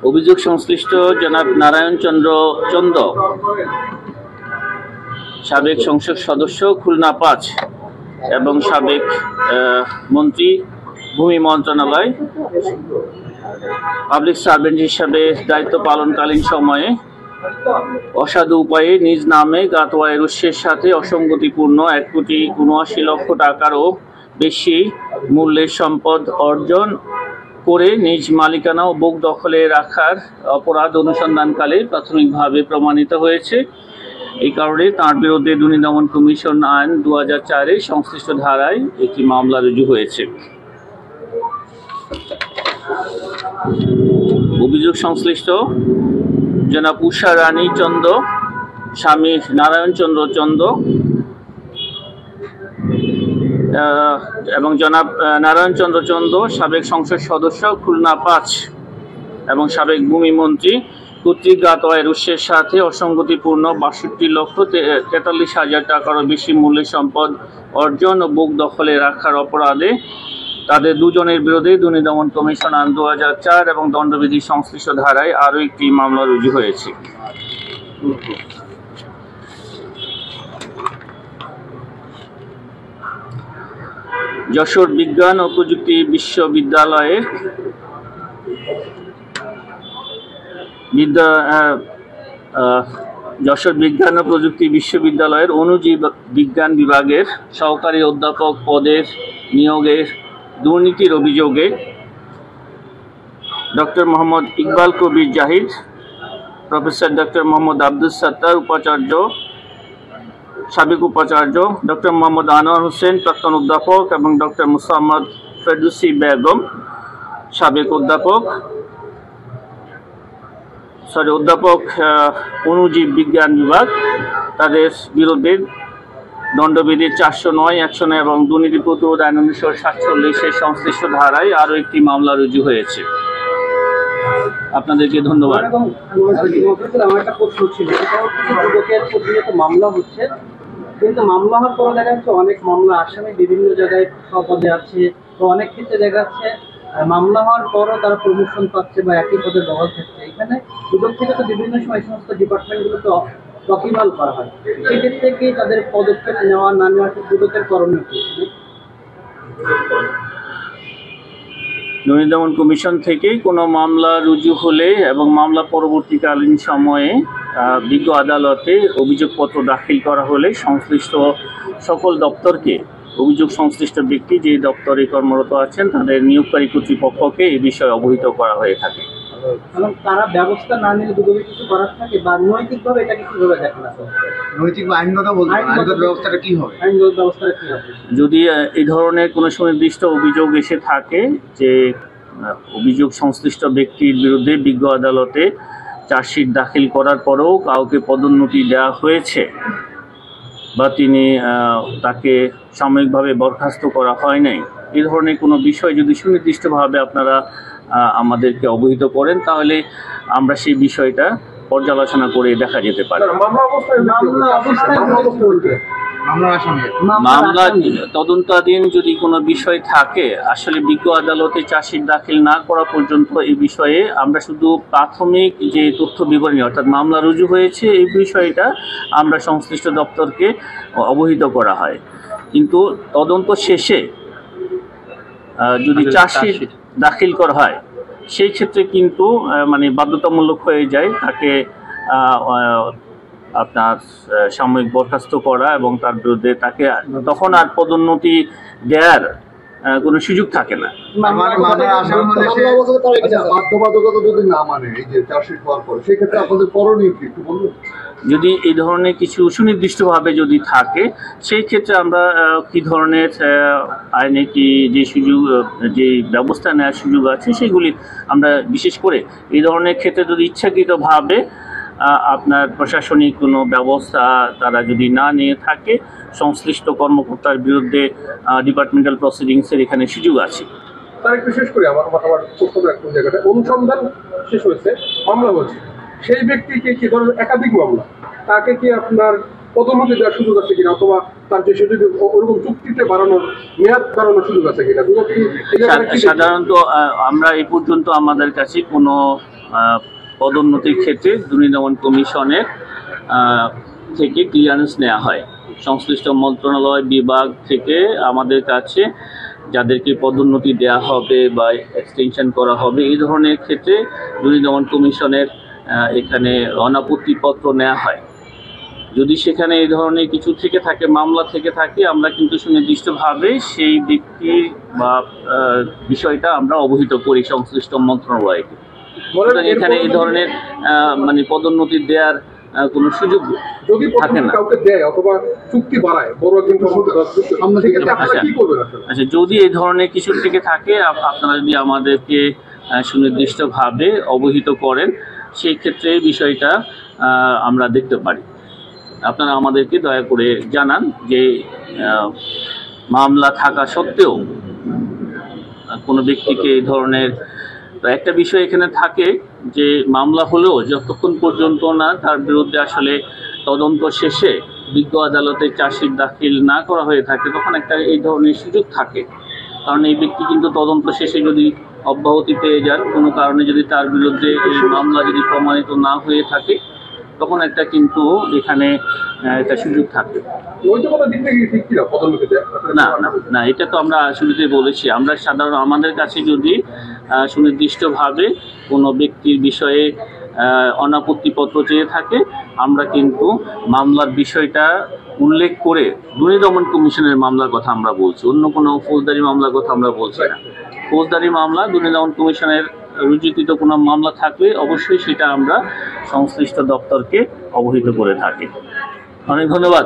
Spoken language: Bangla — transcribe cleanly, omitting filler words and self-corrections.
অভিযোগ সংশ্লিষ্ট জনাব নারায়ণ চন্দ্র চন্দ, সাবেক সংসদ সদস্য খুলনা ৫ এবং সাবেক মন্ত্রী ভূমি মন্ত্রণালয়, পাবলিক সার্ভেন্ট হিসাবে দায়িত্ব পালনকালীন সময়ে অসাধু উপায়ে নিজ নামে গাতোয়ায়ের উৎসের সাথে অসঙ্গতিপূর্ণ ১,৭৯,০০,০০০ টাকারও বেশি মূল্যের সম্পদ অর্জন করে নিজ মালিকানা ও বুক দখলে রাখার অপরাধ অনুসন্ধানকালে প্রাথমিকভাবে প্রমাণিত হয়েছে। এই কারণে তাঁর বিরুদ্ধে দুর্নীতি দমন কমিশন আইন ২০০৪ সংশ্লিষ্ট ধারায় একটি মামলা রুজু হয়েছে। অভিযোগ সংশ্লিষ্ট জনাব উষা রানী চন্দ, স্বামী নারায়ণ চন্দ্র চন্দ এবং জনাব নারায়ণ চন্দ্র চন্দ, সাবেক সংসদ সদস্য খুলনা ৫ এবং সাবেক ভূমি মন্ত্রী কর্তৃক গাতোয়ায়ের উৎসের সাথে অসঙ্গতিপূর্ণ ৬২,৪৩,০০০ টাকারও বেশি মূল্যের সম্পদ অর্জন ও বুক দখলে রাখার অপরাধে তাদের দুজনের বিরুদ্ধে দুর্নীতি দমন কমিশন আইন ২০০৪ এবং দণ্ডবিধি সংশ্লিষ্ট ধারায় আরও একটি মামলা রুজু হয়েছে। যশোর বিজ্ঞান ও প্রযুক্তি বিশ্ববিদ্যালয়ের অণুজীব বিজ্ঞান বিভাগের সহকারী অধ্যাপক পদের নিয়োগের দুর্নীতির অভিযোগে ডক্টর মোহাম্মদ ইকবাল কবির জাহিদ, প্রফেসর ডক্টর মোহাম্মদ আব্দুস সাত্তার উপাচার্য, সাবেক উপাচার্য, ডক্টর মোহাম্মদ আনোয়ার হোসেন প্রাক্তন অধ্যাপক এবং ডক্টর মুসাম্মদ ফেরদৌসী বেগম সাবেক অধ্যাপক অণুজীব বিজ্ঞান বিভাগ, তাদের বিরুদ্ধে দণ্ডবিধির ৪০৯, ১০৯ এবং দুর্নীতি প্রতিরোধ আইন ১৯৪৭ সংশ্লিষ্ট ধারায় আরও একটি মামলা রুজু হয়েছে। আপনাদেরকে ধন্যবাদ। আমার একটা প্রশ্ন ছিল, মামলা হচ্ছে, কিন্তু মামলা হওয়ার পরে দেখা যাচ্ছে অনেক মামলা আসামি বিভিন্ন জায়গায় পদে আছে, তো অনেক ক্ষেত্রে দেখা যাচ্ছে মামলা হওয়ার পরও তারা প্রমোশন পাচ্ছে বা একই পদে বহাল থাকছে। এখানে দুদক থেকে তো বিভিন্ন সময় সমস্ত ডিপার্টমেন্টগুলোকে ওয়াকিবহাল করা হয়, সেক্ষেত্রে কি তাদের পদক্ষেপ নেওয়া না নেওয়া দুদকের করণীয় কি? দুর্নীতি দমন কমিশন থেকে কোনো মামলা রুজু হলে এবং মামলা পরবর্তীকালীন সময়ে বিজ্ঞ আদালতে অভিযোগপত্র দাখিল করা হলে সংশ্লিষ্ট সকল দপ্তরকে, অভিযোগ সংশ্লিষ্ট ব্যক্তি যে দপ্তরে কর্মরত আছেন তাদের নিয়োগকারী কর্তৃপক্ষকে এই বিষয়ে অবহিত করা হয়ে থাকে। তারা ব্যবস্থা না নিলে দুদকে কিছু করার থাকে বা নৈতিকভাবে এটাকে কিভাবে দেখেন? নৈতিক বা আইনগত বলতে আইনগত ব্যবস্থাটা কি হবে? আইনগত ব্যবস্থাটা কি হবে যদি এই ধরনের কোনো সুনির্দিষ্ট অভিযোগ এসে থাকে যে অভিযোগ সংশ্লিষ্ট ব্যক্তির বিরুদ্ধে বিজ্ঞ আদালতে চার্জশিট দাখিল করার পরেও কাউকে পদোন্নতি দেওয়া হয়েছে বা তাকে সাময়িকভাবে বরখাস্ত করা হয় নাই, এই ধরনের কোনো বিষয় যদি সুনির্দিষ্টভাবে আপনারা আমাদেরকে অবহিত করেন তাহলে আমরা সেই বিষয়টা পর্যালোচনা করে দেখা যেতে পারে। মামলা তদন্তাধীন যদি কোনো বিষয় থাকে, আসলে বিজ্ঞ আদালতে চার্জশিট দাখিল না করা পর্যন্ত এই বিষয়ে আমরা শুধু প্রাথমিক যে তথ্য বিবরণী অর্থাৎ মামলা রুজু হয়েছে এই বিষয়টা আমরা সংশ্লিষ্ট দপ্তরকে অবহিত করা হয়, কিন্তু তদন্ত শেষে যদি চার্জশিট দাখিল করা হয় সেই ক্ষেত্রে কিন্তু বাধ্যতামূলক হয়ে যায় তাকে আপনার সাময়িক বরখাস্ত করা এবং তার বিরুদ্ধে তাকে তখন আর পদোন্নতি দেওয়ার কোনো সুযোগ থাকে না। যদি এই ধরনের কিছু সুনির্দিষ্টভাবে যদি থাকে সেই ক্ষেত্রে আমরা কি ধরনের আইনে কি যে সুযোগ, যে ব্যবস্থা নেওয়ার সুযোগ আছে সেগুলি আমরা বিশেষ করে এই ধরনের ক্ষেত্রে যদি ইচ্ছাকৃতভাবে আপনার প্রশাসনিক কোনো ব্যবস্থা তারা যদি না নিয়ে থাকে সংশ্লিষ্ট কর্মকর্তার বিরুদ্ধে ডিপার্টমেন্টাল প্রসিডিংসের এখানে সুযোগ আছে। তার একটু শেষ করি, আমার প্রশ্নটা একটু জায়গাটা অনুসন্ধান শেষ হয়েছে, মামলা হয়েছে, সেই ব্যক্তিকে কি ধরনের একাধিক মামলা, তাকে কি আপনার পদোন্নতি দেওয়ার সুযোগ আছে কিনা, অথবা তার যে সুযোগ ওরকম চুক্তিতে বাড়ানোর মেয়াদ বাড়ানোর সুযোগ আছে কিনা? সাধারণত আমরা এই পর্যন্ত আমাদের কাছে কোনো পদোন্নতির ক্ষেত্রে দুর্নীতি দমন কমিশনের থেকে ক্লিয়ারেন্স নেওয়া হয়। সংশ্লিষ্ট মন্ত্রণালয় বিভাগ থেকে আমাদের কাছে যাদেরকে পদোন্নতি দেওয়া হবে বা এক্সটেনশন করা হবে এই ধরনের ক্ষেত্রে দুর্নীতি দমন কমিশনের এখানে অনাপত্তিপত্র নেওয়া হয়। যদি সেখানে এই ধরনের কিছু থেকে থাকে, মামলা থেকে থাকে, আমরা কিন্তু সুনির্দিষ্টভাবে সেই ব্যক্তির বা বিষয়টা আমরা অবহিত করি সংশ্লিষ্ট মন্ত্রণালয়কে। এখানে এই ধরনের মানে পদোন্নতি দেওয়ার কোনো সুযোগ যদি থাকে না। কাউকে দেয় অথবা চুক্তি বাড়ায় বড় একজন আচ্ছা, যদি এই ধরনের কিছু থেকে থাকে আপনারা যদি আমাদেরকে সুনির্দিষ্টভাবে অবহিত করেন, সেই ক্ষেত্রে বিষয়টা আমরা দেখতে পারি। আপনারা আমাদেরকে দয়া করে জানান যে মামলা থাকা সত্ত্বেও কোনো ব্যক্তিকে এই ধরনের, তো একটা বিষয় এখানে থাকে যে মামলা হলেও যতক্ষণ পর্যন্ত না তার বিরুদ্ধে আসলে তদন্ত শেষে বিজ্ঞ আদালতে চার্জশিট দাখিল না করা হয়ে থাকে তখন একটা এই ধরনের সুযোগ থাকে। কারণ এই ব্যক্তি কিন্তু তদন্ত শেষে যদি অব্যাহতি পেয়ে যান, কোনো কারণে যদি তার বিরুদ্ধে এই মামলা যদি প্রমাণিত না হয়ে থাকে তখন একটা কিন্তু এখানে একটা সুযোগ থাকে। না না না, এটা তো আমরা শুরুতে বলেছি, আমরা সাধারণ আমাদের কাছে যদি সুনির্দিষ্টভাবে কোনো ব্যক্তির বিষয়ে অনাপত্তিপত্র চেয়ে থাকে আমরা কিন্তু মামলার বিষয়টা উল্লেখ করে দুর্নীতি দমন কমিশনের মামলার কথা আমরা বলছি, অন্য কোনো ফৌজদারি মামলার কথা আমরা বলছি না। ফৌজদারি মামলা দুর্নীতি দমন কমিশনের রুজুকৃত কোনো মামলা থাকলে অবশ্যই সেটা আমরা সংশ্লিষ্ট দপ্তরকে অবহিত করে থাকি। অনেক ধন্যবাদ।